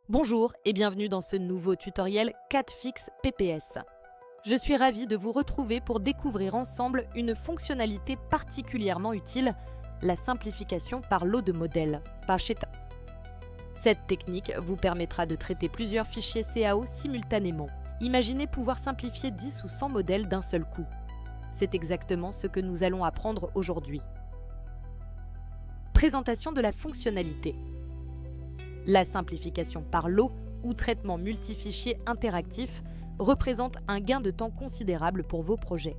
Bonjour et bienvenue dans ce nouveau tutoriel CADFix PPS. Je suis ravie de vous retrouver pour découvrir ensemble une fonctionnalité particulièrement utile, la simplification par lot de modèles, Pacheta. Cette technique vous permettra de traiter plusieurs fichiers CAO simultanément. Imaginez pouvoir simplifier 10 ou 100 modèles d'un seul coup. C'est exactement ce que nous allons apprendre aujourd'hui. Présentation de la fonctionnalité. La simplification par lot ou traitement multifichier interactif représente un gain de temps considérable pour vos projets.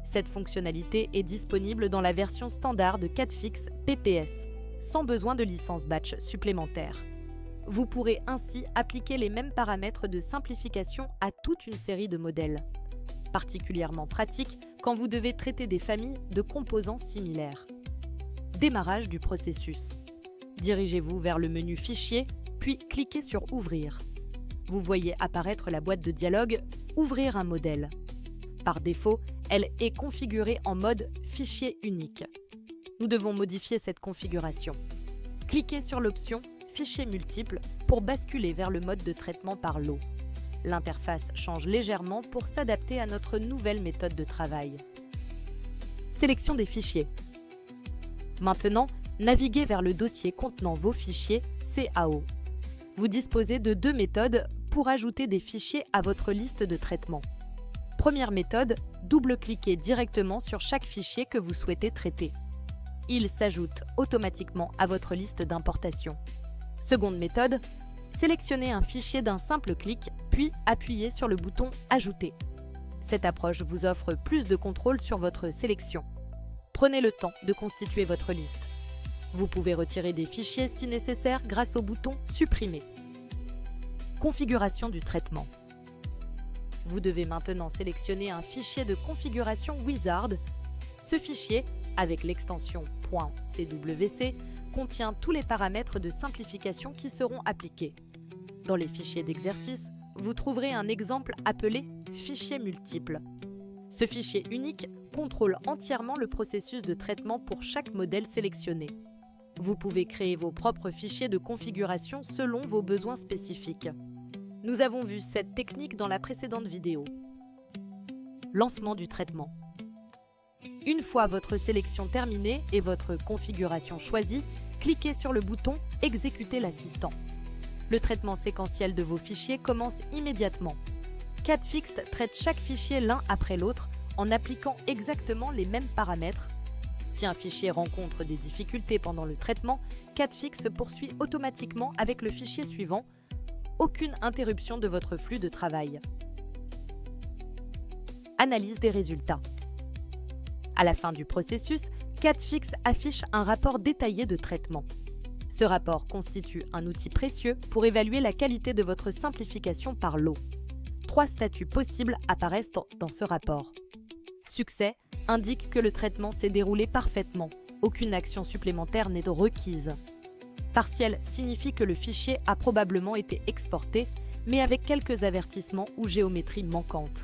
Cette fonctionnalité est disponible dans la version standard de CADFix PPS, sans besoin de licence batch supplémentaire. Vous pourrez ainsi appliquer les mêmes paramètres de simplification à toute une série de modèles. Particulièrement pratique quand vous devez traiter des familles de composants similaires. Démarrage du processus. Dirigez-vous vers le menu Fichier, puis cliquez sur Ouvrir. Vous voyez apparaître la boîte de dialogue « Ouvrir un modèle ». Par défaut, elle est configurée en mode Fichier unique. Nous devons modifier cette configuration. Cliquez sur l'option « Fichier multiple » pour basculer vers le mode de traitement par lot. L'interface change légèrement pour s'adapter à notre nouvelle méthode de travail. Sélection des fichiers. Maintenant, naviguez vers le dossier contenant vos fichiers CAO. Vous disposez de deux méthodes pour ajouter des fichiers à votre liste de traitement. Première méthode, double-cliquez directement sur chaque fichier que vous souhaitez traiter. Il s'ajoute automatiquement à votre liste d'importation. Seconde méthode, sélectionnez un fichier d'un simple clic, puis appuyez sur le bouton « Ajouter ». Cette approche vous offre plus de contrôle sur votre sélection. Prenez le temps de constituer votre liste. Vous pouvez retirer des fichiers si nécessaire grâce au bouton « Supprimer ». Configuration du traitement. Vous devez maintenant sélectionner un fichier de configuration Wizard. Ce fichier, avec l'extension .cwc, contient tous les paramètres de simplification qui seront appliqués. Dans les fichiers d'exercice, vous trouverez un exemple appelé « Fichier multiple ». Ce fichier unique contrôle entièrement le processus de traitement pour chaque modèle sélectionné. Vous pouvez créer vos propres fichiers de configuration selon vos besoins spécifiques. Nous avons vu cette technique dans la précédente vidéo. Lancement du traitement. Une fois votre sélection terminée et votre configuration choisie, cliquez sur le bouton « Exécuter l'assistant ». Le traitement séquentiel de vos fichiers commence immédiatement. CADFix traite chaque fichier l'un après l'autre en appliquant exactement les mêmes paramètres. Si un fichier rencontre des difficultés pendant le traitement, CADFix poursuit automatiquement avec le fichier suivant. Aucune interruption de votre flux de travail. Analyse des résultats. À la fin du processus, CADFix affiche un rapport détaillé de traitement. Ce rapport constitue un outil précieux pour évaluer la qualité de votre simplification par lot. 3 statuts possibles apparaissent dans ce rapport. Succès indique que le traitement s'est déroulé parfaitement. Aucune action supplémentaire n'est requise. Partiel signifie que le fichier a probablement été exporté, mais avec quelques avertissements ou géométrie manquante.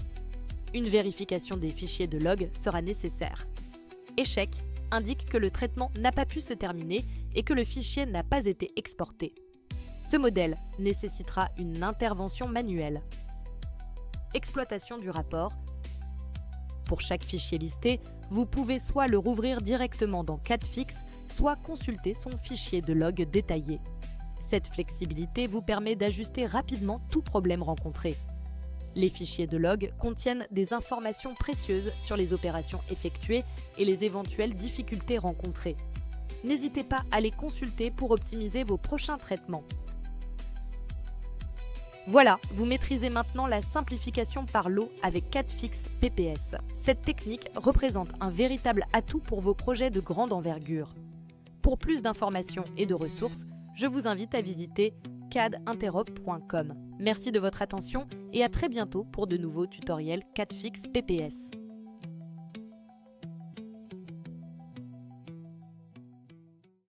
Une vérification des fichiers de log sera nécessaire. Échec indique que le traitement n'a pas pu se terminer et que le fichier n'a pas été exporté. Ce modèle nécessitera une intervention manuelle. Exploitation du rapport. Pour chaque fichier listé, vous pouvez soit le rouvrir directement dans CADFix, soit consulter son fichier de log détaillé. Cette flexibilité vous permet d'ajuster rapidement tout problème rencontré. Les fichiers de log contiennent des informations précieuses sur les opérations effectuées et les éventuelles difficultés rencontrées. N'hésitez pas à les consulter pour optimiser vos prochains traitements. Voilà, vous maîtrisez maintenant la simplification par lot avec CADFix PPS. Cette technique représente un véritable atout pour vos projets de grande envergure. Pour plus d'informations et de ressources, je vous invite à visiter cadinterop.com. Merci de votre attention et à très bientôt pour de nouveaux tutoriels CADFix PPS.